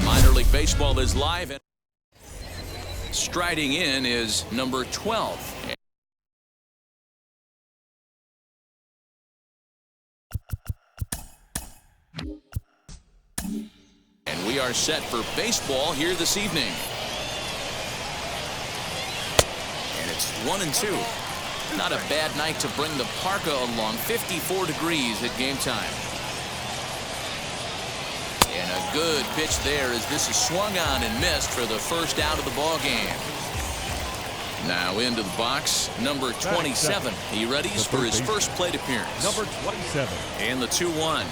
Minor League Baseball is live, and striding in is number 12. And we are set for baseball here this evening. And it's 1-2. Not a bad night to bring the parka along. 54 degrees at game time. And a good pitch there as this is swung on and missed for the first out of the ball game. Now into the box, number 27. He readies for his first plate appearance. Number 27. And the 2-1.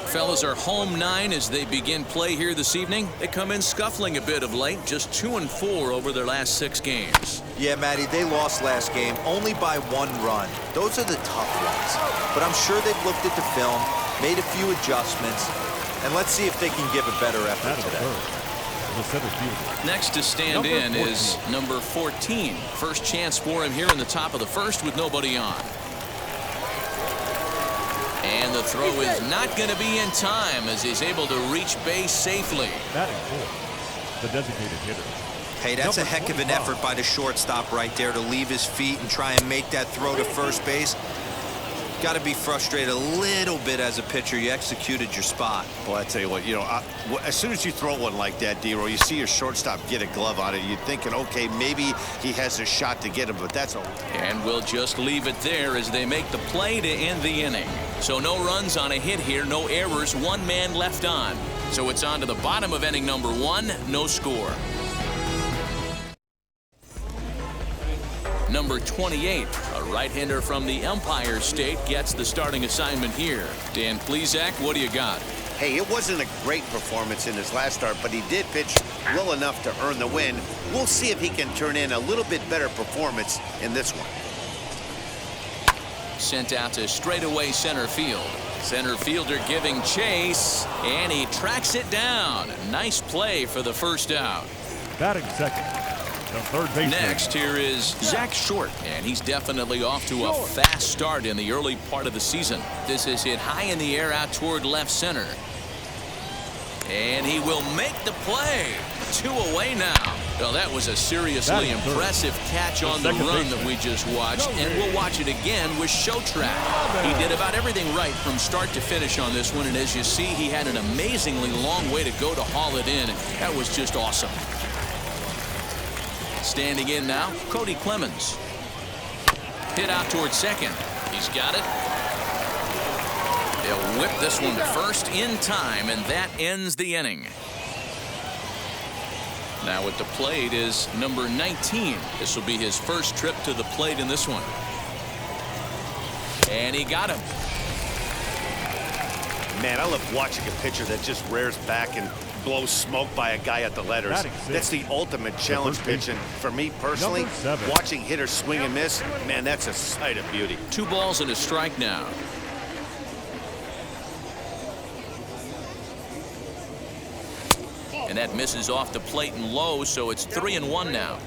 Fellas are home 9 as they begin play here this evening. They come in scuffling a bit of late, just 2-4 over their last 6 games. Yeah, Matty, they lost last game only by 1 run. Those are the tough ones. But I'm sure they've looked at the film, made a few adjustments, and let's see if they can give a better effort today. Next to stand in is number 14. First chance for him here in the top of the first with nobody on. And the throw is not going to be in time as he's able to reach base safely. Batting fourth, the designated hitter. Hey, that's a heck of an effort by the shortstop right there to leave his feet and try and make that throw to first base. Got to be frustrated a little bit as a pitcher. You executed your spot. Well, I tell you what, as soon as you throw one like that, D-Roy, you see your shortstop get a glove on it. You're thinking, okay, maybe he has a shot to get him, but that's all. And we'll just leave it there as they make the play to end the inning. So no runs on a hit here, no errors, 1 man left on. So it's on to the bottom of inning number 1, no score. Number 28, a right-hander from the Empire State, gets the starting assignment here. Dan Plesac, what do you got? Hey, it wasn't a great performance in his last start, but he did pitch well enough to earn the win. We'll see if he can turn in a little bit better performance in this one. Sent out to straightaway center field. Center fielder giving chase, and he tracks it down. Nice play for the first out. Batting second, the third baseman. Next here is Zach Short, and he's definitely off to a fast start in the early part of the season. This is hit high in the air out toward left center. And he will make the play. 2 away now. Well, that was a seriously impressive catch on the run that we just watched, and we'll watch it again with Show Track. He did about everything right from start to finish on this one, and as you see, he had an amazingly long way to go to haul it in. That was just awesome. Standing in now, Cody Clemens. Hit out towards second. He's got it. They'll whip this one to first in time, and that ends the inning. Now at the plate is number 19. This will be his first trip to the plate in this one. And he got him. Man, I love watching a pitcher that just rears back and blows smoke by a guy at the letters. That's the ultimate challenge pitch, and for me personally, watching hitters swing and miss, man, that's a sight of beauty. 2 balls and a strike now. And that misses off the plate and low, so it's 3-1 now.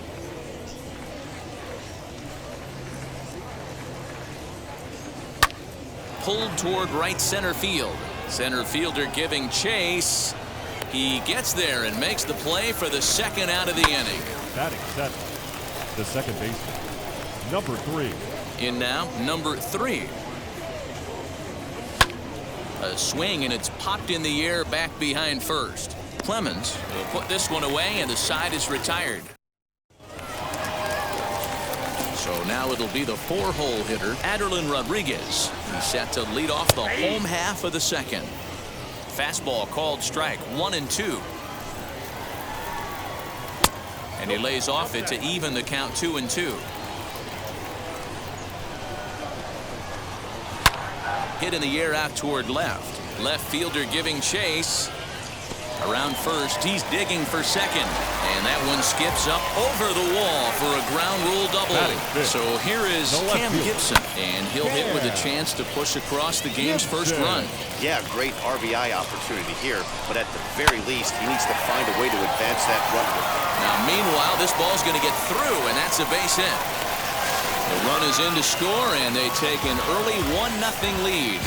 Pulled toward right center field. Center fielder giving chase. He gets there and makes the play for the second out of the inning. Batting seventh, the second baseman, number 3. In now, number 3. A swing, and it's popped in the air back behind first. Clemens will put this one away, and the side is retired. So now it'll be the 4-hole hitter, Aderlin Rodriguez. He's set to lead off the home half of the second. Fastball called strike, 1-2. And he lays off it to even the count 2-2. Hit in the air out toward left. Left fielder giving chase. Around first, he's digging for second. And that one skips up over the wall for a ground rule double. So here is Cam Gibson, and he'll hit with a chance to push across the game's first run. Yeah, great RBI opportunity here, but at the very least, he needs to find a way to advance that run. Now, meanwhile, this ball's going to get through, and that's a base hit. The run is in to score, and they take an early 1-0 lead.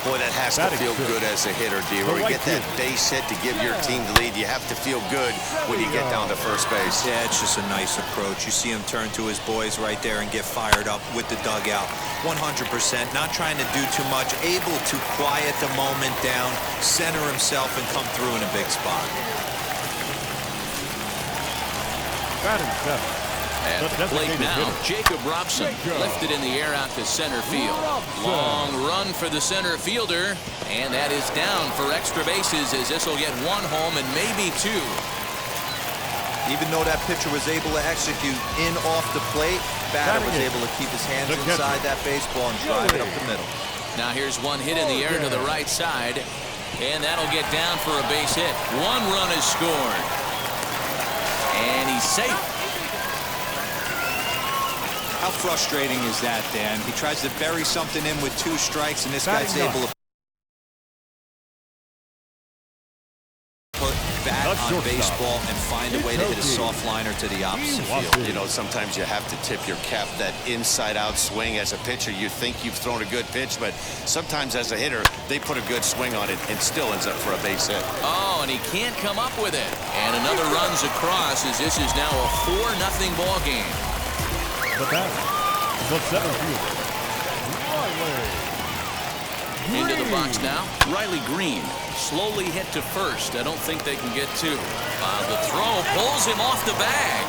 Boy, that has to feel good as a hitter, D-Roy. You get that base hit to give your team the lead. You have to feel good when you get down to first base. Yeah, it's just a nice approach. You see him turn to his boys right there and get fired up with the dugout. 100%, not trying to do too much, able to quiet the moment down, center himself, and come through in a big spot. Batting seventh. At the plate now, Jacob Robson lifted in the air out to center field. Long run for the center fielder, and that is down for extra bases, as this will get 1 home and maybe 2. Even though that pitcher was able to execute in off the plate, batter was able to keep his hands inside that baseball and drive it up the middle. Now here's one hit in the air to the right side, and that'll get down for a base hit. 1 run is scored, and he's safe. How frustrating is that, Dan? He tries to bury something in with 2 strikes, and this guy's able to put bat on baseball and find a way to hit a soft liner to the opposite field. You know, sometimes you have to tip your cap. That inside-out swing as a pitcher, you think you've thrown a good pitch, but sometimes as a hitter, they put a good swing on it and still ends up for a base hit. Oh, and he can't come up with it. And another run's across, as this is now a 4-0 ball game. The batter, the center fielder, Riley Into the box now, Riley Green. Slowly hit to first. I don't think they can get 2. The throw pulls him off the bag.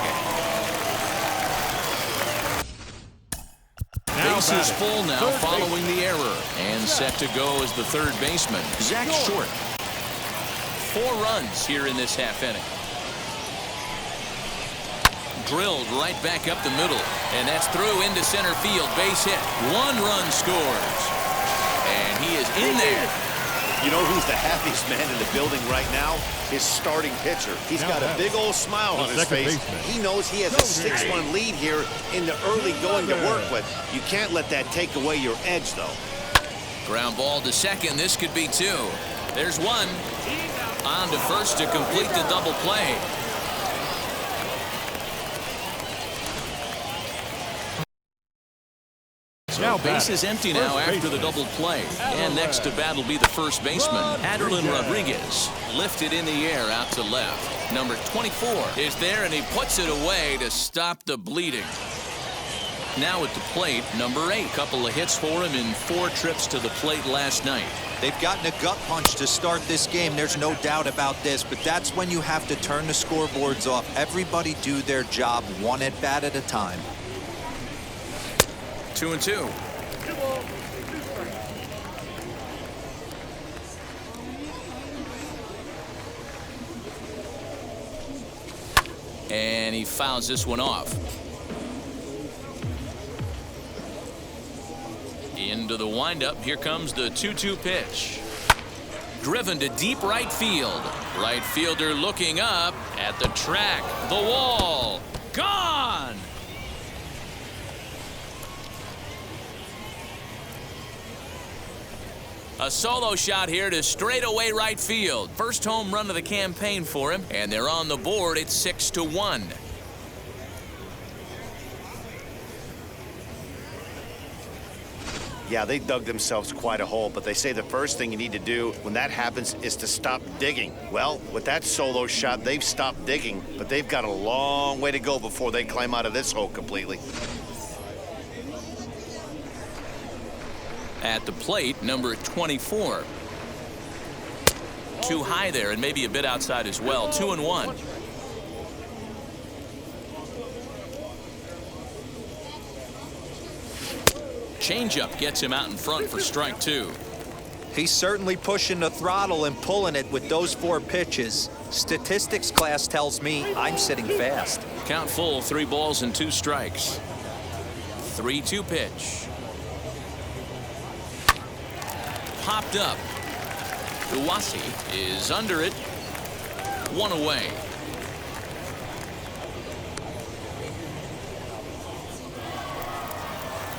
Bases full now following the error. And set to go is the third baseman, Zach Short. 4 runs here in this half inning. Drilled right back up the middle, and that's through into center field. Base hit. 1 run scores, and he is in there. You know who's the happiest man in the building right now? His starting pitcher. He's got a big old smile on his face. He knows he has a 6-run lead here in the early going to work with. You can't let that take away your edge, though. Ground ball to second. This could be 2. There's 1. On to first to complete the double play. So base is empty now after the double play. And next to bat will be the first baseman, Aderlin Rodriguez. Lifted in the air out to left. Number 24 is there, and he puts it away to stop the bleeding. Now at the plate, number 8. Couple of hits for him in 4 trips to the plate last night. They've gotten a gut punch to start this game. There's no doubt about this, but that's when you have to turn the scoreboards off. Everybody do their job 1 at bat at a time. 2-2. And he fouls this one off. Into the windup. Here comes the 2-2 pitch. Driven to deep right field. Right fielder looking up at the track. The wall. Gone! A solo shot here to straightaway right field. First home run of the campaign for him, and they're on the board. It's 6-1. Yeah, they dug themselves quite a hole, but they say the first thing you need to do when that happens is to stop digging. Well, with that solo shot, they've stopped digging, but they've got a long way to go before they climb out of this hole completely. At the plate, number 24. Too high there, and maybe a bit outside as well. 2-1. Changeup gets him out in front for strike 2. He's certainly pushing the throttle and pulling it with those 4 pitches. Statistics class tells me I'm sitting fast. Count full, 3 balls and 2 strikes. 3-2 pitch. Popped up. Uwasi is under it. 1 away.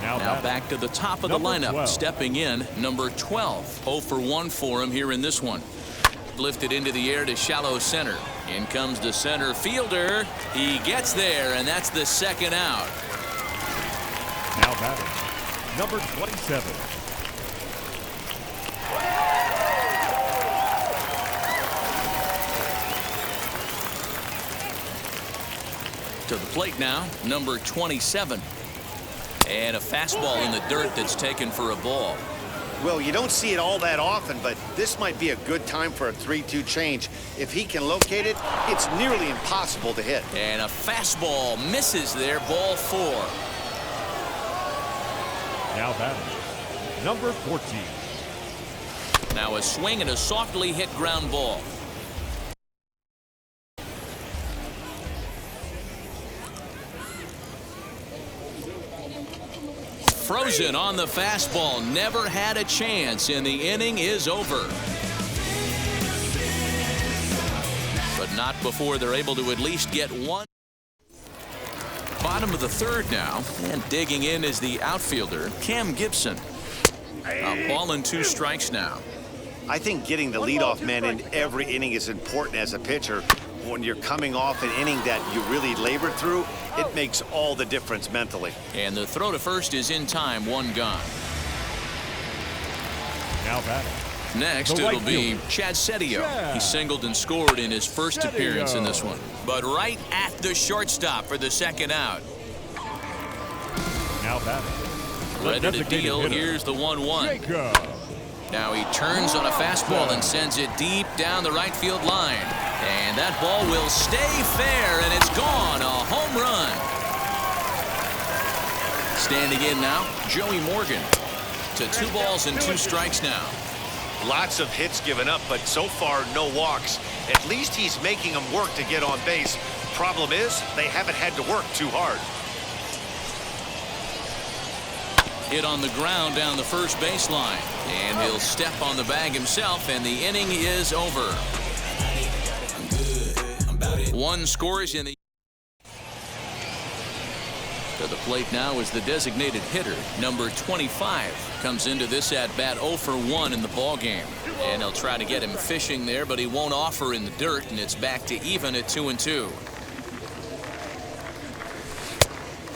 Now back to the top of the lineup. 12. Stepping in, number 12. 0 for 1 for him here in this one. Lifted into the air to shallow center. In comes the center fielder. He gets there, and that's the 2nd out. Now batting, number 27. To the plate now, number 27. And a fastball in the dirt that's taken for a ball. Well, you don't see it all that often, but this might be a good time for a 3-2 change. If he can locate it, it's nearly impossible to hit. And a fastball misses there, ball 4. Now batting, number 14. Now a swing and a softly hit ground ball. Frozen on the fastball, never had a chance, and the inning is over. But not before they're able to at least get one. Bottom of the third now, and digging in is the outfielder, Cam Gibson. A ball and 2 strikes now. I think getting the leadoff man in every inning is important as a pitcher. When you're coming off an inning that you really labored through, it makes all the difference mentally. And the throw to first is in time, 1 gone. Now batting, Next, the right it'll be fielder, Chad Setio. Chad He singled and scored in his first Setio. appearance in this one. But right at the shortstop for the second out. now batting, the Ready to designated deal. hitter, Here's the 1-1. Jacob. Now he turns on a fastball and sends it deep down the right field line. And that ball will stay fair, and it's gone. A home run. Standing in now, Joey Morgan. To 2 balls and 2 strikes now. Lots of hits given up, but so far no walks. At least he's making them work to get on base. Problem is, they haven't had to work too hard. Hit on the ground down the first baseline. And he'll step on the bag himself, and the inning is over. 1 scores in the... To the plate now is the designated hitter, number 25. Comes into this at-bat 0 for 1 in the ballgame. And they'll try to get him fishing there, but he won't offer in the dirt, and it's back to even at 2-2.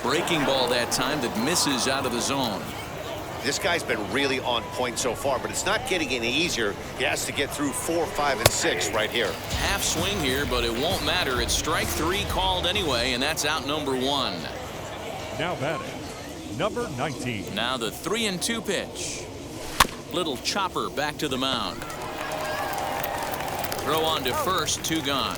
Breaking ball that time that misses out of the zone. This guy's been really on point so far, but it's not getting any easier. He has to get through 4, 5, and 6 right here. Half swing here, but it won't matter. It's strike 3 called anyway, and that's out number 1. Now batting, number 19. Now the 3-2 pitch. Little chopper back to the mound. Throw on to first, 2 gone.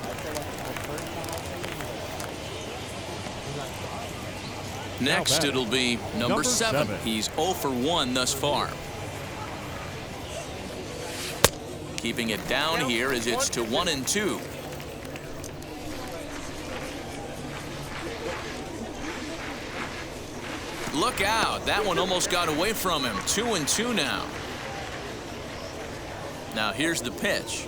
Next, it'll be number 7. He's 0 for 1 thus far. Keeping it down here as it's to 1-2. Look out. That one almost got away from him. 2-2 now. Now here's the pitch.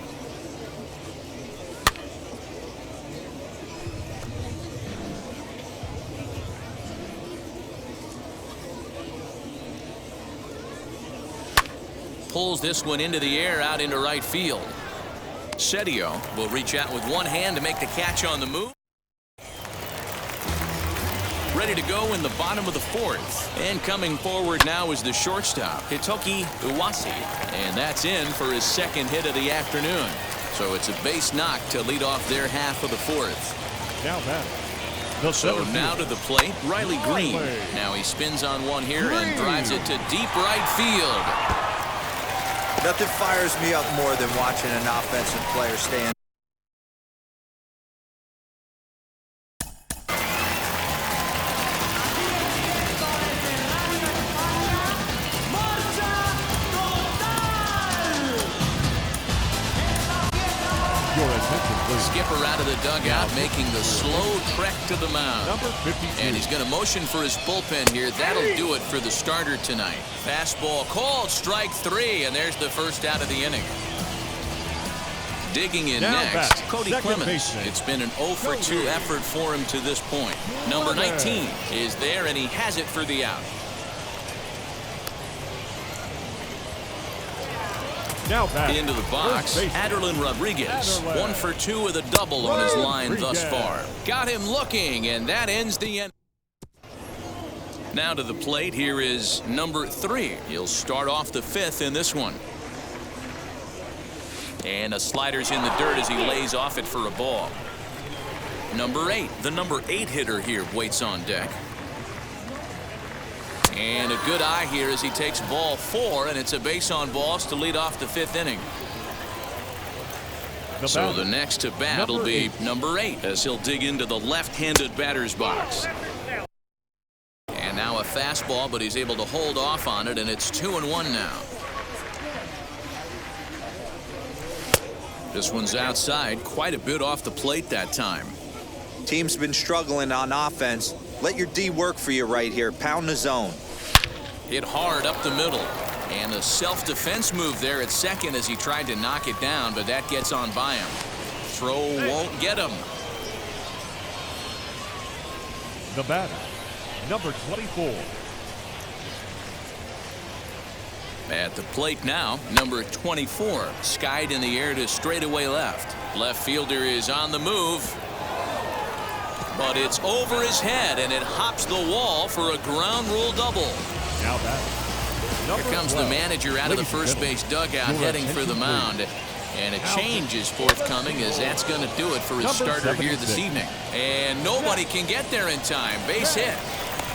Pulls this one into the air out into right field. Setio will reach out with one hand to make the catch on the move. Ready to go in the bottom of the 4th. And coming forward now is the shortstop, Hitoki Uwasi. And that's in for his 2nd hit of the afternoon. So it's a base knock to lead off their half of the 4th. Now batting, So now to the plate, Riley Green. Now he spins on one here and drives it to deep right field. Nothing fires me up more than watching an offensive player stay in. Skipper out of the dugout, making the slow trek to the mound. Number 52. And he's going to motion for his bullpen here. That'll do it for the starter tonight. Fastball called, strike 3, and there's the first out of the inning. Digging in Now next, back, Cody second Clemens. baseman. It's been an 0 for 2 effort for him to this point. Number 19 is there, and he has it for the out. Now back Into the box, Aderlin Rodriguez. 1 for 2 with a double on his line thus far. Got him looking, and that ends the end. Now to the plate, here is number 3. He'll start off the 5th in this one. And a slider's in the dirt as he lays off it for a ball. Number 8, the number 8 hitter here waits on deck. And a good eye here as he takes ball 4, and it's a base on balls to lead off the 5th inning. So the next to bat will be number 8 as he'll dig into the left-handed batter's box. And now a fastball, but he's able to hold off on it, and it's 2-1 now. This one's outside, quite a bit off the plate that time. Team's been struggling on offense. Let your D work for you right here. Pound the zone. Hit hard up the middle. And a self-defense move there at second as he tried to knock it down, but that gets on by him. Throw won't get him. The batter, number 24. At the plate now, number 24, skied in the air to straightaway left. Left fielder is on the move, but it's over his head, and it hops the wall for a ground rule double. Now batting, Here comes the manager out of the first base dugout heading for the mound. And a change is forthcoming as that's going to do it for his starter here this evening. And nobody can get there in time. Base hit.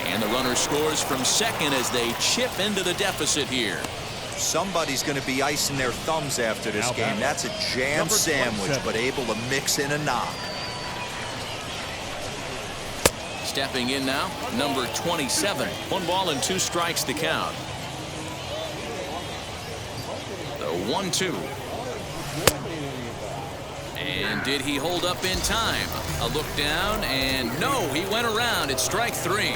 And the runner scores from second as they chip into the deficit here. Somebody's going to be icing their thumbs after this game. That's a jam sandwich, but able to mix in a knock. Stepping in now, number 27. 1 ball and 2 strikes to count. The 1-2. And did he hold up in time? A look down, and no, he went around. It's strike 3.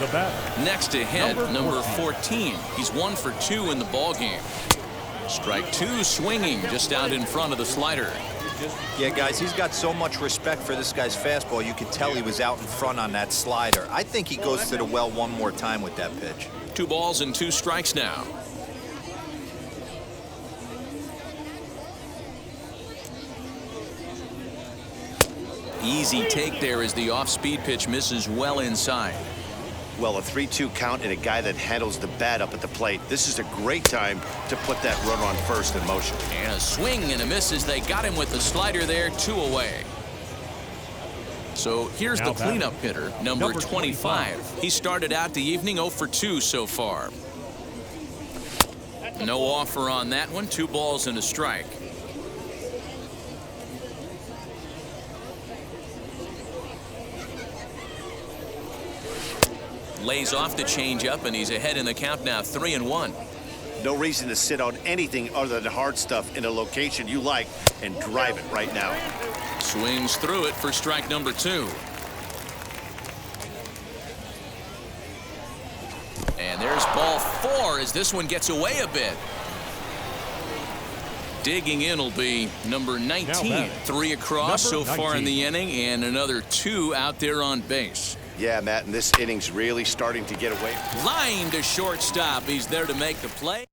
The batter, next to hit, number 14. He's 1 for 2 in the ball game. Strike 2 swinging just out in front of the slider. Yeah, guys, he's got so much respect for this guy's fastball. You could tell he was out in front on that slider. I think he goes to the well one more time with that pitch. 2 balls and 2 strikes now. Easy take there as the off-speed pitch misses well inside. Well, a 3-2 count and a guy that handles the bat up at the plate. This is a great time to put that runner on first in motion. And a swing and a miss as they got him with the slider there, 2 away. So here's the cleanup hitter, number 25. He started out the evening 0 for 2 so far. No offer on that one. 2 balls and a strike. Lays off the changeup, and he's ahead in the count now, 3-1. No reason to sit on anything other than hard stuff in a location you like and drive it right now. Swings through it for strike number 2. And there's ball 4 as this one gets away a bit. Digging in will be number 19. 3 across so far in the inning, and another 2 out there on base. Yeah, Matt, and this inning's really starting to get away. Line to shortstop. He's there to make the play.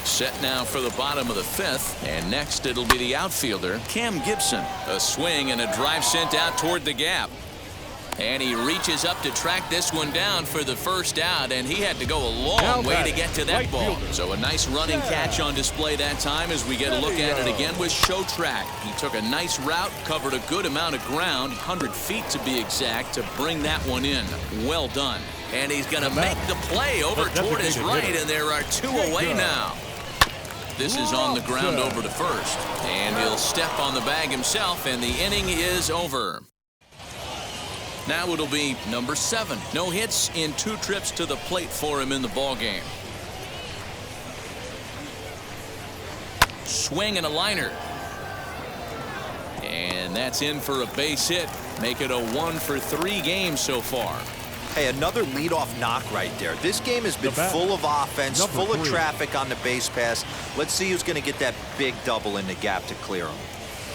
Set now for the bottom of the 5th, and next it'll be the outfielder, Cam Gibson. A swing and a drive sent out toward the gap. And he reaches up to track this one down for the first out, and he had to go a long way to get to that ball. So a nice running catch on display that time as we get a look at it again with Show Track. He took a nice route, covered a good amount of ground, 100 feet to be exact, to bring that one in. Well done. And he's going to make the play over toward his right, and there are 2 away now. This is on the ground over to first, and he'll step on the bag himself, and the inning is over. Now it'll be number 7. No hits in 2 trips to the plate for him in the ball game. Swing and a liner. And that's in for a base hit. Make it a 1 for 3 games so far. Hey, another leadoff knock right there. This game has been full of offense, full of traffic on the base pass. Let's see who's going to get that big double in the gap to clear him.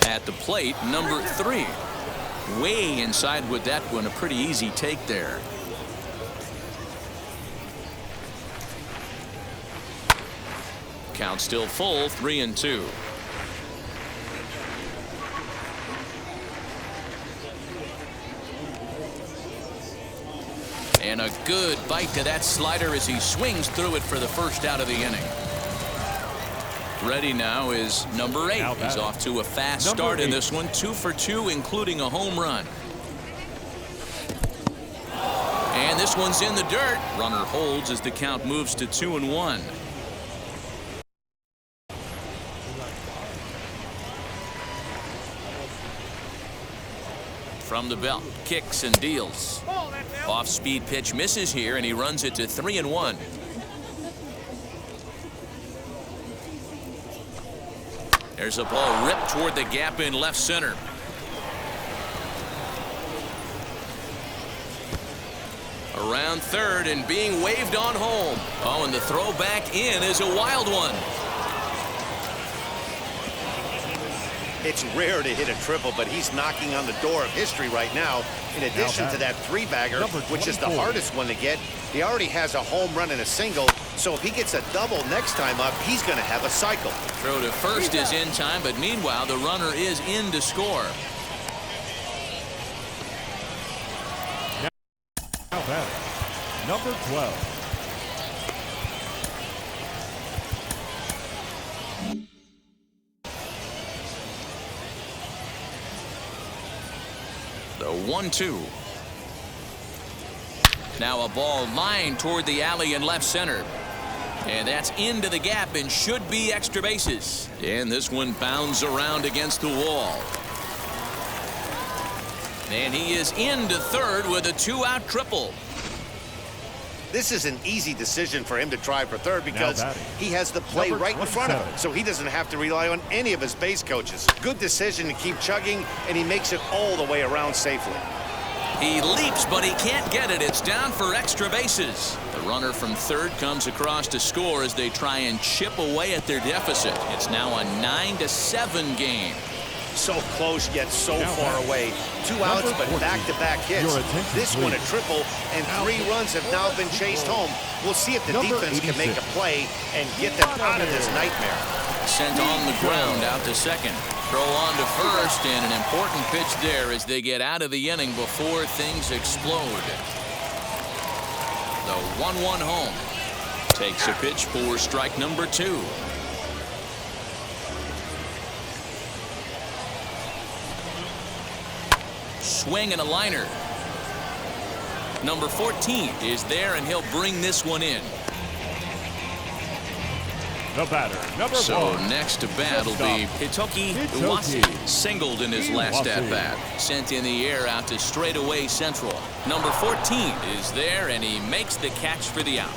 At the plate, number 3. Way inside with that one. A pretty easy take there. Count still full, 3-2. And a good bite to that slider as he swings through it for the first out of the inning. Ready now is number 8. He's off to a fast start in this one. 2 for 2, including a home run. And this one's in the dirt. Runner holds as the count moves to 2-1. From the belt, kicks and deals. Off-speed pitch misses here, and he runs it to 3-1. There's a ball ripped toward the gap in left center. Around third and being waved on home. Oh, and the throw back in is a wild one. It's rare to hit a triple, but he's knocking on the door of history right now. In addition to that three-bagger, which is the hardest one to get, he already has a home run and a single. So if he gets a double next time up, he's going to have a cycle. Throw to first is in time, but meanwhile, the runner is in to score. Now batting, number 12. The 1-2. Now a ball lined toward the alley in left center. And that's into the gap and should be extra bases. And this one bounds around against the wall. And he is into third with a 2-out triple. This is an easy decision for him to try for third because he has the play right in front of him, so he doesn't have to rely on any of his base coaches. Good decision to keep chugging, and he makes it all the way around safely. He leaps, but he can't get it. It's down for extra bases. The runner from third comes across to score as they try and chip away at their deficit. It's now a 9-7 game. So close yet so far away. 2 outs, but back-to-back hits. This one a triple, and 3 runs have now been chased home. We'll see if the defense can make a play and get them out of this nightmare. Sent on the ground out to second. Throw on to first, and an important pitch there as they get out of the inning before things explode. The 1-1 home. Takes a pitch for strike number 2. Swing and a liner. Number 14 is there, and he'll bring this one in. The batter, number 1. So next to bat will be Hitoki Iwase. Singled in his last at-bat. Sent in the air out to straightaway central. Number 14 is there, and he makes the catch for the out.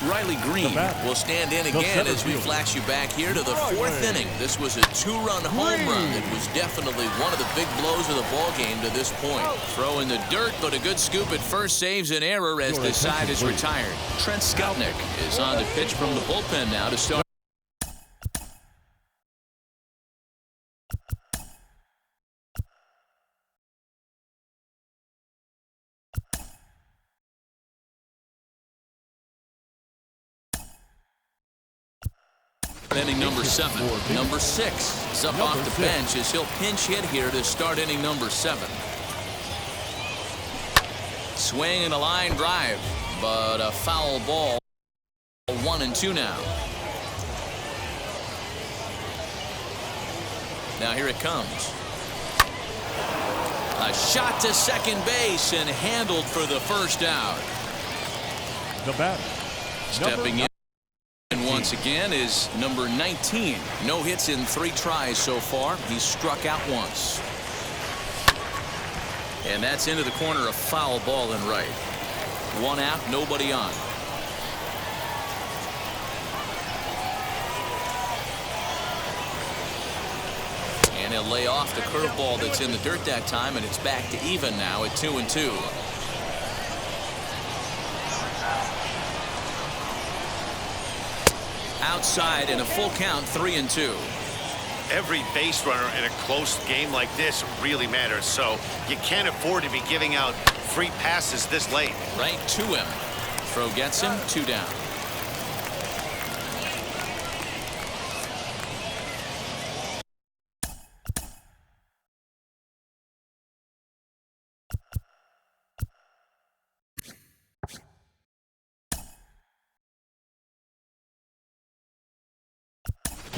Riley Green will stand in again as we flash you back here to the 4th inning. This was a 2-run home run that was definitely one of the big blows of the ball game to this point. Throw in the dirt, but a good scoop at first saves an error as the side is retired. Trent Skutnik is on the pitch from the bullpen now to start. Inning number 7. Number 6 is up off the bench as he'll pinch hit here to start inning number 7. Swing and a line drive, but a foul ball. 1-2 now. Now here it comes. A shot to second base and handled for the first out. The batter, stepping in. And once again is number 19. No hits in 3 tries so far. He's struck out once. And that's into the corner, a foul ball and right. 1 out, nobody on. And he'll lay off the curveball that's in the dirt that time, and it's back to even now at 2-2. Outside in a full count, 3-2. Every base runner in a close game like this really matters, so you can't afford to be giving out free passes this late. Right to him. Throw gets him, 2 down.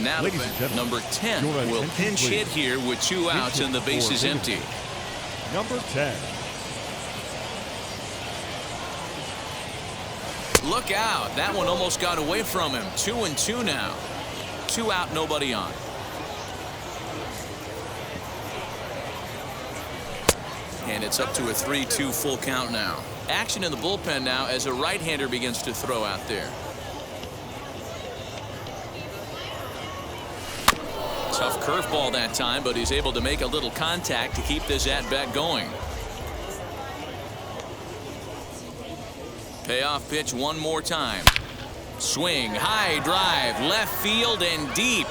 Now Ladies and gentlemen, number 10 your will attention, pinch hit please. here with 2 outs and the base is empty. Number 10. Look out. That one almost got away from him. 2-2 now. 2 out, nobody on. And it's up to a 3-2 full count now. Action in the bullpen now as a right-hander begins to throw out there. Tough curveball that time, but he's able to make a little contact to keep this at-bat going. Payoff pitch one more time. Swing, high drive, left field and deep.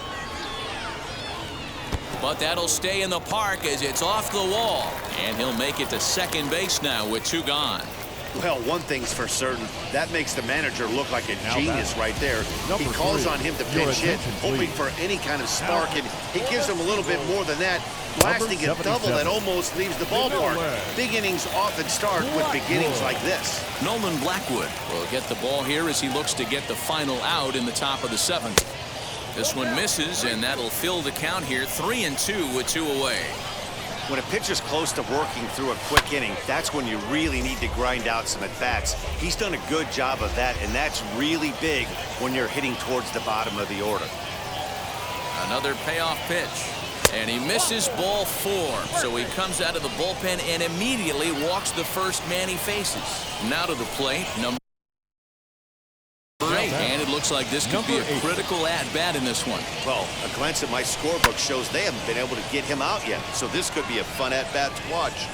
But that'll stay in the park as it's off the wall. And he'll make it to second base now with 2 gone. Well, one thing's for certain. That makes the manager look like a genius right there. He calls on him to pinch hit, hoping for any kind of spark, and he gives him a little bit more than that, blasting a double that almost leaves the ballpark. Big innings often start with beginnings like this. Nolan Blackwood will get the ball here as he looks to get the final out in the top of the 7th. This one misses, and that'll fill the count here. 3-2 with 2 away. When a pitcher's close to working through a quick inning, that's when you really need to grind out some at-bats. He's done a good job of that, and that's really big when you're hitting towards the bottom of the order. Another payoff pitch. And he misses ball 4. So he comes out of the bullpen and immediately walks the first man he faces. Now to the plate, number 8. And it looks like this could be a critical at-bat in this one. Well, a glance at my scorebook shows they haven't been able to get him out yet. So this could be a fun at-bat to watch.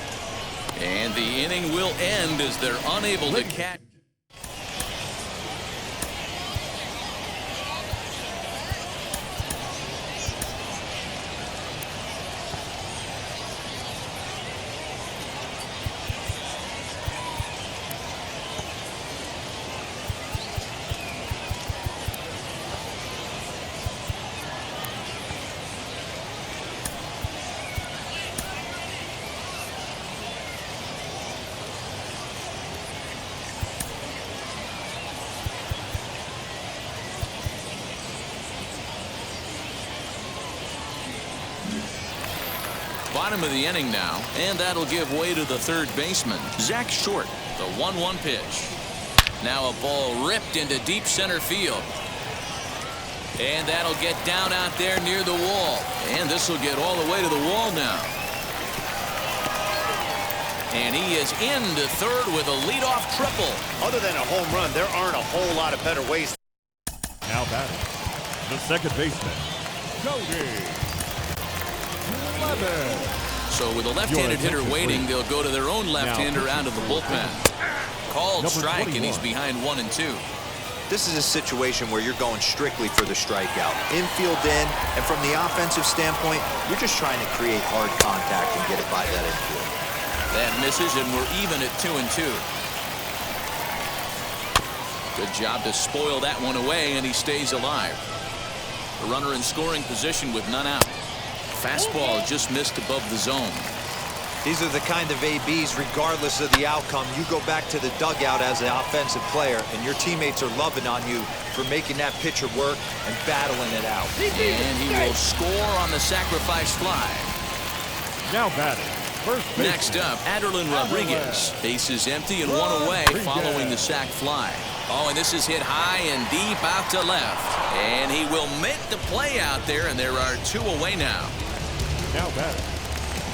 And the inning will end as they're unable to catch. Bottom of the inning now, and that'll give way to the third baseman, Zach Short. The 1-1 pitch. Now a ball ripped into deep center field. And that'll get down out there near the wall. And this will get all the way to the wall now. And he is into third with a leadoff triple. Other than a home run, there aren't a whole lot of better ways. Now batting, the second baseman, Cody. So with a left-handed hitter waiting, they'll go to their own left-hander out of the bullpen. Called strike, and he's behind 1-2. This is a situation where you're going strictly for the strikeout. Infield in, and from the offensive standpoint, you're just trying to create hard contact and get it by that infield. That misses, and we're even at 2-2. Good job to spoil that one away, and he stays alive. The runner in scoring position with none out. Fastball just missed above the zone. These are the kind of ABs, regardless of the outcome, you go back to the dugout as an offensive player, and your teammates are loving on you for making that pitcher work and battling it out. And he will score on the sacrifice fly. Now batting, first baseman. Next up, Aderlin Rodriguez. Base is empty and 1 away following the sac fly. Oh, and this is hit high and deep out to left. And he will make the play out there, and there are 2 away now. Now batting,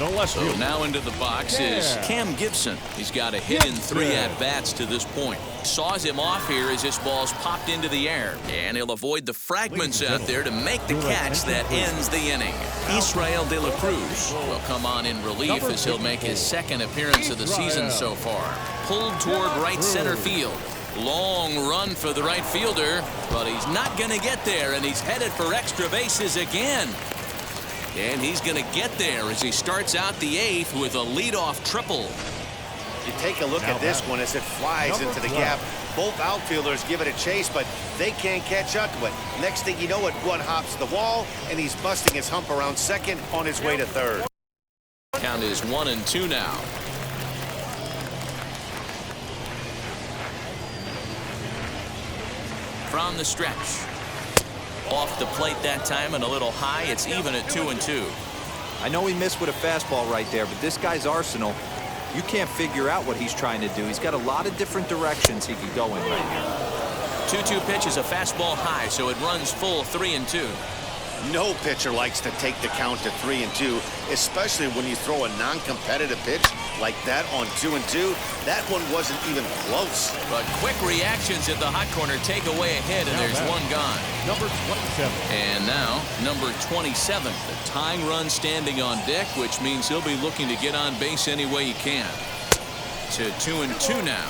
the left So fielder. now into the box is Cam Gibson. He's got a hit in 3 at-bats to this point. Saws him off here as this ball's popped into the air. And he'll avoid the fragments out there to make the catch that ends the inning. Israel De La Cruz will come on in relief as he'll make his 2nd appearance of the season so far. Pulled toward right center field. Long run for the right fielder, but he's not going to get there, and he's headed for extra bases again. And he's going to get there as he starts out the 8th with a leadoff triple. You take a look at this one as it flies into the gap. Both outfielders give it a chase, but they can't catch up to it. Next thing you know it, one hops the wall, and he's busting his hump around second on his way to third. Count is 1-2 now. From the stretch. Off the plate that time and a little high. It's even at 2-2. I know he missed with a fastball right there, but this guy's arsenal, you can't figure out what he's trying to do. He's got a lot of different directions he could go in right here. 2-2 pitch is a fastball high, so it runs full 3-2. No pitcher likes to take the count to 3-2, especially when you throw a non-competitive pitch like that on 2-2. That one wasn't even close. But quick reactions at the hot corner take away a hit, and there's one gone. Number 27. And now, number 27. The tying run standing on deck, which means he'll be looking to get on base any way he can. To 2-2 now.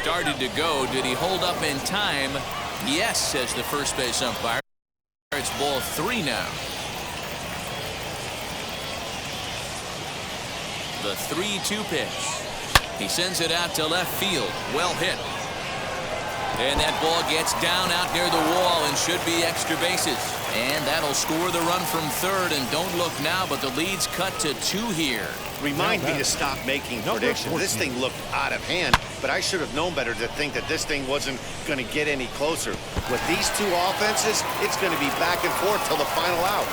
Started to go. Did he hold up in time? Yes, says the first base umpire. It's ball 3 now. The 3-2 pitch. He sends it out to left field. Well hit. And that ball gets down out near the wall and should be extra bases. And that'll score the run from third. And don't look now, but the lead's cut to 2 here. Remind me to stop making predictions. This thing looked out of hand, but I should have known better to think that this thing wasn't going to get any closer. With these two offenses, it's going to be back and forth till the final out.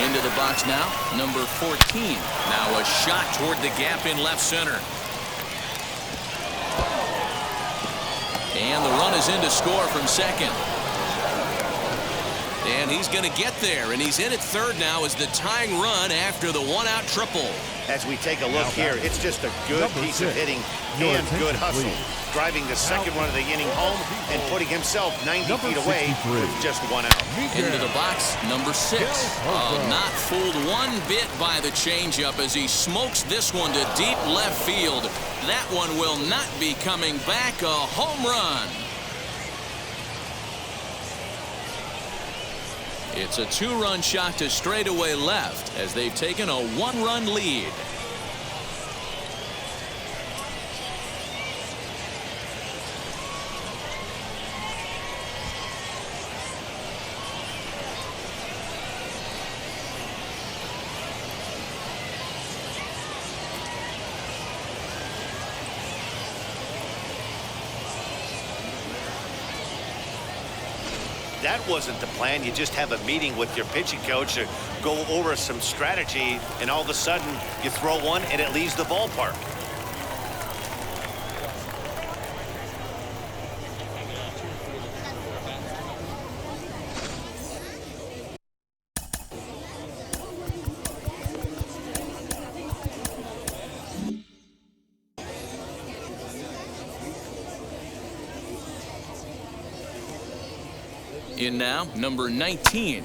Into the box now, number 14. Now a shot toward the gap in left center. And the run is in to score from second. And he's going to get there, and he's in at third now as the tying run after the one-out triple. As we take a look here, it's just a good piece of hitting and good hustle. Driving the second run of the inning home and putting himself 90 feet away with just 1 out. Into the box, number 6. Not fooled one bit by the changeup as he smokes this one to deep left field. That one will not be coming back. A home run. It's a 2-run shot to straightaway left as they've taken a 1-run lead. That wasn't the plan. You just have a meeting with your pitching coach to go over some strategy, and all of a sudden you throw one and it leaves the ballpark. In now, number 19.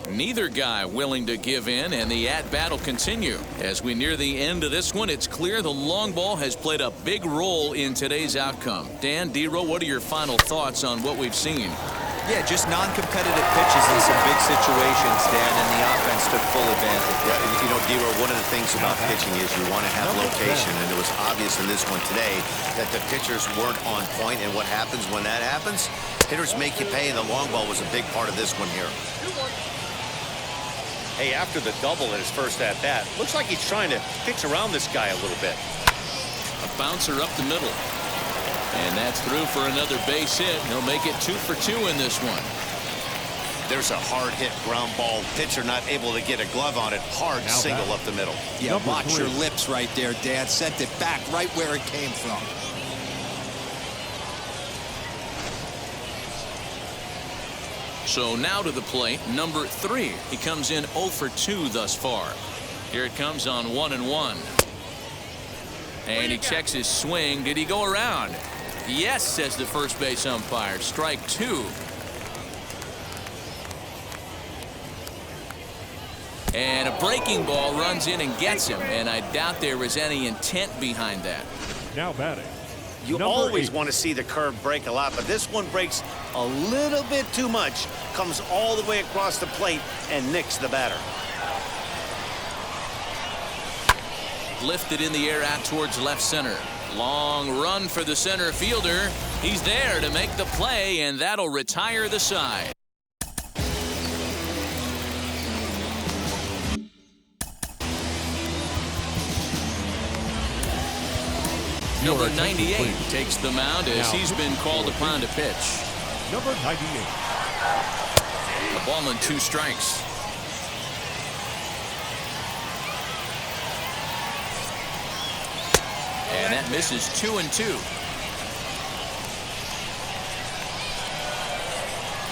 Neither guy willing to give in, and the at-bat will continue. As we near the end of this one, it's clear the long ball has played a big role in today's outcome. Dan, D-Row, what are your final thoughts on what we've seen? Yeah, just non-competitive pitches in some big situations, Dan, and the offense took full advantage. Yeah, you know, D-Row, one of the things about pitching is you want to have location, and it was obvious in this one today that the pitchers weren't on point, and what happens when that happens? Hitters make you pay, and the long ball was a big part of this one here. Hey, after the double in his first at-bat, looks like he's trying to pitch around this guy a little bit. A bouncer up the middle. And that's through for another base hit. He'll make it 2 for 2 in this one. There's a hard hit ground ball. Pitcher not able to get a glove on it. Hard single up the middle. Yeah, watch your lips right there, Dad. Sent it back right where it came from. So now to the plate, number 3. He comes in 0 for 2 thus far. Here it comes on 1-1. And he checks his swing. Did he go around? Yes, says the first base umpire. Strike 2. And a breaking ball runs in and gets him. And I doubt there was any intent behind that. Now batting. You always want to see the curve break a lot, but this one breaks a little bit too much. Comes all the way across the plate and nicks the batter. Lifted in the air out towards left center. Long run for the center fielder. He's there to make the play, and that'll retire the side. Number 98 takes the mound as he's been called upon to pitch. Number 98. A ball and 2 strikes. And that misses 2-2.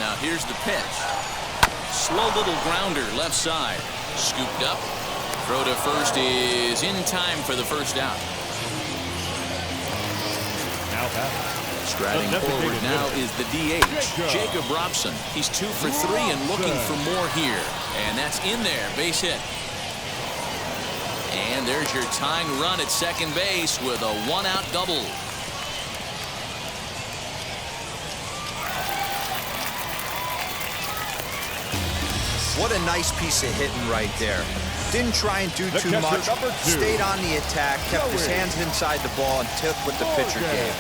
Now here's the pitch. Slow little grounder left side. Scooped up. Throw to first is in time for the first out. Now batting. Striding forward now is the DH, Jacob Robson. He's 2 for 3 and looking for more here. And that's in there, base hit. And there's your tying run at second base with a 1-out double. What a nice piece of hitting right there. Didn't try and do too much. Stayed on the attack, kept his hands inside the ball, and took what the pitcher gave.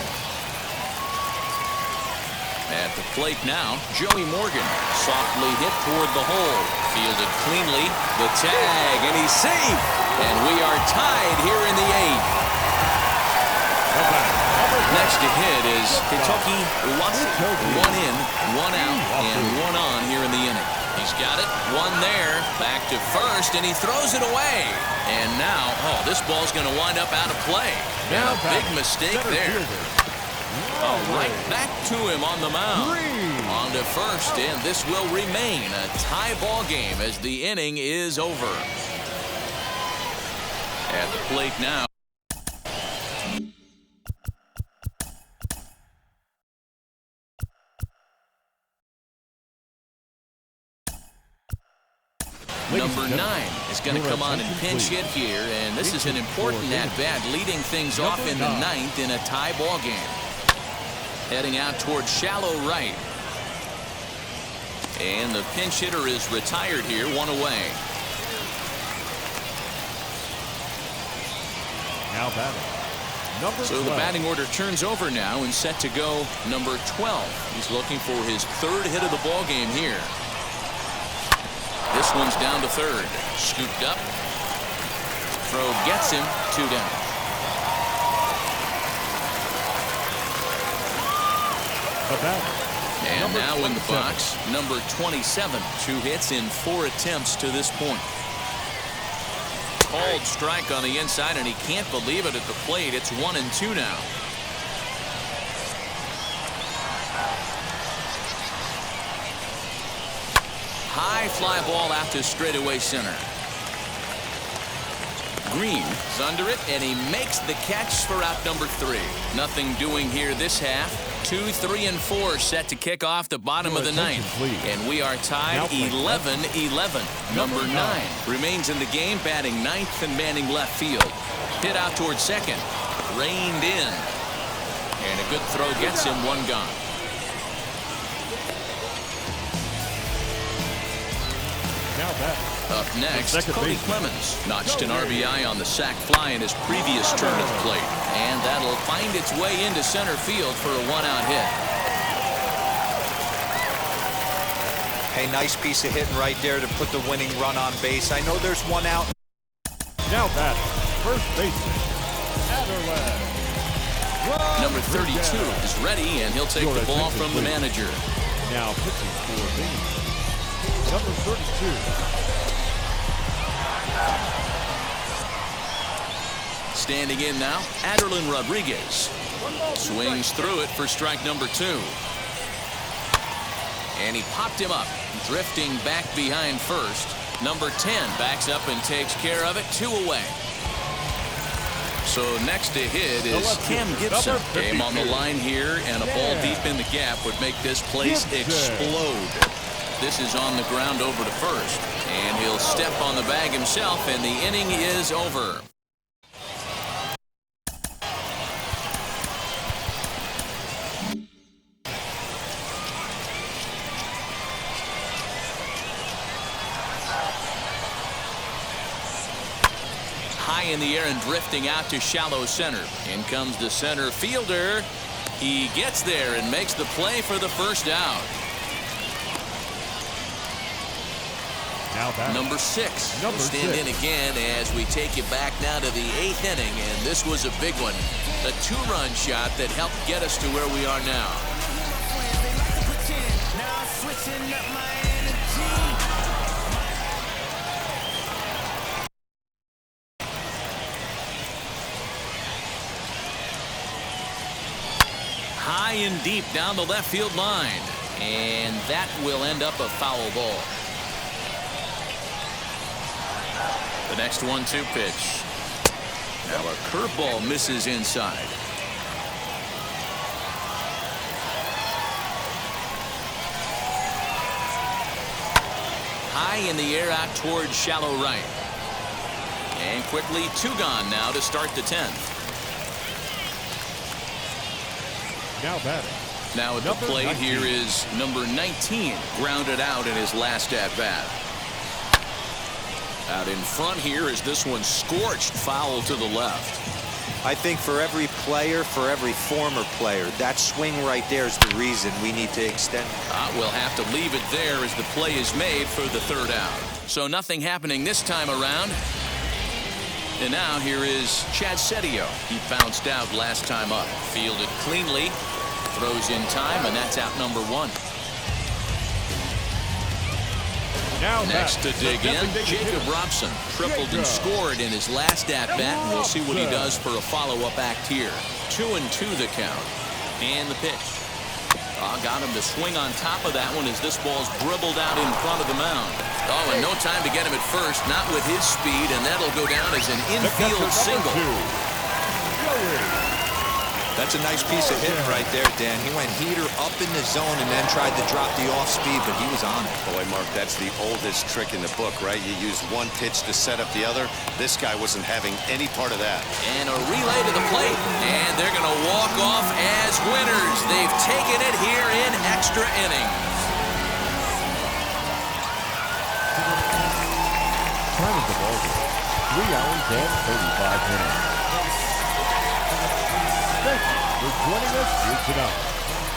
At the plate now, Joey Morgan. Softly hit toward the hole. Fielded cleanly. The tag, and he's safe. And we are tied here in the 8th. Next to hit is Kentucky Watson. 1 in, 1 out, and 1 on here in the inning. He's got it. 1 there. Back to first, and he throws it away. And now, this ball's going to wind up out of play. And a big mistake there. Right back to him on the mound. On to first, and this will remain a tie ball game as the inning is over. At the plate now. Number 9 is going to come on and pinch hit here, and this is an important at-bat, leading things off in the 9th in a tie ball game. Heading out towards shallow right. And the pinch hitter is retired here, 1 away. Now batting. Number 12. So the batting order turns over now and set to go number 12. He's looking for his 3rd hit of the ball game here. This one's down to 3rd. Scooped up. Throw gets him. 2 down. And now in the box, number 27. 2 hits in 4 attempts to this point. Called strike on the inside, and he can't believe it at the plate. It's 1-2 now. High fly ball out to straightaway center. Green is under it, and he makes the catch for out number 3. Nothing doing here this half. 2, 3, and 4 set to kick off the bottom of the 9th. And we are tied 11-11. Number 9 remains in the game, batting 9th and manning left field. Hit out towards second. Reined in. And a good throw gets him 1 gone. Up next, Cody Clemens notched an RBI on the sac fly in his previous turn at the plate. And that'll find its way into center field for a 1-out hit. Hey, nice piece of hitting right there to put the winning run on base. I know there's 1 out. Now batting, first baseman, Adderley. Number 32 is ready, and he'll take the ball from the manager. Now pitching for Bing. Number 32. Standing in now, Aderlin Rodriguez. Swings through it for strike number 2. And he popped him up, drifting back behind first. Number 10 backs up and takes care of it, 2 away. So next to hit is Cam Gibson. Game on the line here, and a ball deep in the gap would make this place explode. This is on the ground over to first, and he'll step on the bag himself, and the inning is over. High in the air and drifting out to shallow center. In comes the center fielder. He gets there and makes the play for the first out. Number 6 will stand in again as we take you back now to the 8th inning, and this was a big one. The two-run shot that helped get us to where we are now. High and deep down the left field line. And that will end up a foul ball. The next 1-2 pitch. Now a curveball misses inside. High in the air out towards shallow right. And quickly 2 gone now to start the 10th. Now batting. Now at the plate 19. here is number 19, grounded out in his last at bat. Out in front here is this one scorched foul to the left. I think for every player, for every former player, that swing right there is the reason we need to extend. We'll have to leave it there as the play is made for the 3rd out. So nothing happening this time around. And now here is Chad Setio. He bounced out last time up. Fielded cleanly. Throws in time, and that's out number 1. Now next to dig in, Jacob Robson tripled and scored in his last at-bat, and we'll see what he does for a follow-up act here. 2-2 the count. And the pitch. Got him to swing on top of that one as this ball's dribbled out in front of the mound. And no time to get him at first, not with his speed, and that'll go down as an infield single. That's a nice piece of hitting right there, Dan. He went heater up in the zone and then tried to drop the off speed, but he was on it. Boy, Mark, that's the oldest trick in the book, right? You use one pitch to set up the other. This guy wasn't having any part of that. And a relay to the plate, and they're going to walk off as winners. They've taken it here in extra innings. Time of the ball game, 3 hours and 35 minutes. Thank you for joining us here tonight.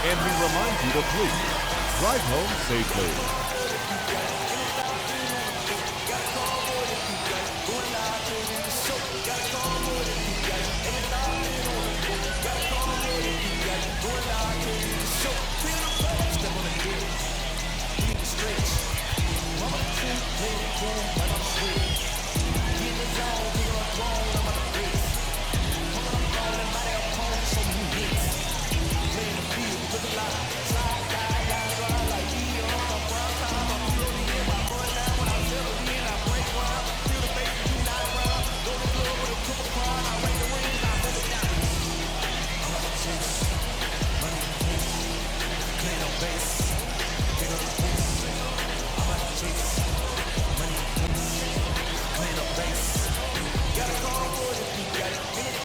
And we remind you to please drive home safely.